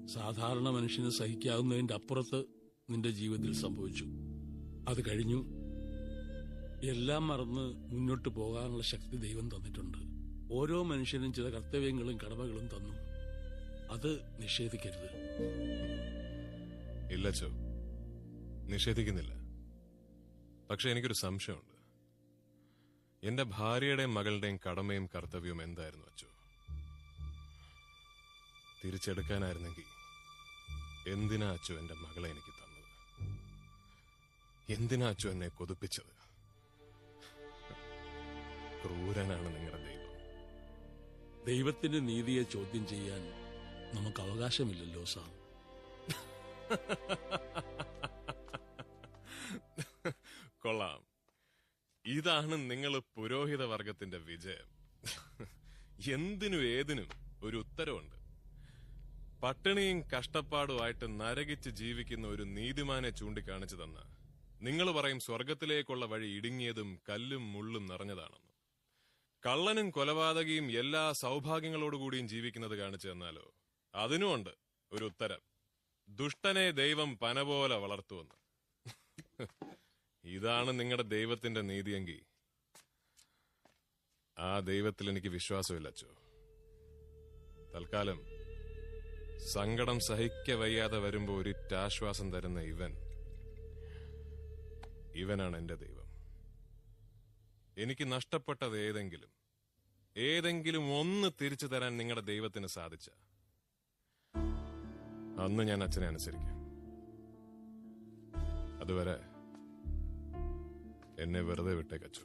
സാധാരണ മനുഷ്യന് സഹിക്കാവുന്നതിന്റെ അപ്പുറത്ത് നിന്റെ ജീവിതത്തിൽ സംഭവിച്ചു. അത് കഴിഞ്ഞു. എല്ലാം മറന്ന് മുന്നോട്ട് പോകാനുള്ള ശക്തി ദൈവം തന്നിട്ടുണ്ട്. ഓരോ മനുഷ്യനും ചില കർത്തവ്യങ്ങളും കടമകളും തന്നു. അത് നിഷേധിക്കരുത്. ഇല്ലച്ചോ, നിഷേധിക്കുന്നില്ല. പക്ഷെ എനിക്കൊരു സംശയമുണ്ട്. എന്റെ ഭാര്യയുടെയും മകളുടെയും കടമയും കർത്തവ്യവും എന്തായിരുന്നു അച്ചോ? തിരിച്ചെടുക്കാനായിരുന്നെങ്കിൽ എന്തിനാ അച്ചോ എന്റെ മകളെ എനിക്ക് തന്നത്? എന്തിനാ അച്ചോ എന്നെ കൊതിപ്പിച്ചത്? ക്രൂരനാണ് നിങ്ങളുടെ ദൈവം. ദൈവത്തിന്റെ നീതിയെ ചോദ്യം ചെയ്യാൻ നമുക്ക് അവകാശമില്ലല്ലോ സാം. കൊള്ളാം. ഇതാണ് നിങ്ങൾ പുരോഹിത വർഗത്തിന്റെ വിജയം. എന്തിനും ഏതിനും ഒരു ഉത്തരവുണ്ട്. പട്ടിണിയും കഷ്ടപ്പാടുമായിട്ട് നരകിച്ച് ജീവിക്കുന്ന ഒരു നീതിമാനെ ചൂണ്ടിക്കാണിച്ചു തന്ന നിങ്ങൾ പറയും സ്വർഗത്തിലേക്കുള്ള വഴി ഇടുങ്ങിയതും കല്ലും മുള്ളും നിറഞ്ഞതാണെന്ന്. കള്ളനും കൊലപാതകിയും എല്ലാ സൗഭാഗ്യങ്ങളോടുകൂടിയും ജീവിക്കുന്നത് കാണിച്ചു തന്നാലോ അതിനുമുണ്ട് ഒരു ഉത്തരം. ദുഷ്ടനെ ദൈവം പന പോലെ വളർത്തുവെന്ന്. ഇതാണ് നിങ്ങളുടെ ദൈവത്തിന്റെ നീതിയെങ്കിൽ ആ ദൈവത്തിൽ എനിക്ക് വിശ്വാസമില്ല അച്ചോ. തൽക്കാലം സങ്കടം സഹിക്ക വയ്യാതെ വരുമ്പോ ഒരിറ്റാശ്വാസം തരുന്ന ഇവനാണ് എന്റെ ദൈവം. എനിക്ക് നഷ്ടപ്പെട്ടത് ഏതെങ്കിലും ഒന്ന് തിരിച്ചു തരാൻ നിങ്ങളുടെ ദൈവത്തിന് സാധിച്ച അന്ന് ഞാൻ അച്ഛനെ അനുസരിക്കാം. അതുവരെ എന്നെ വെറുതെ വിട്ടേക്കച്ചു.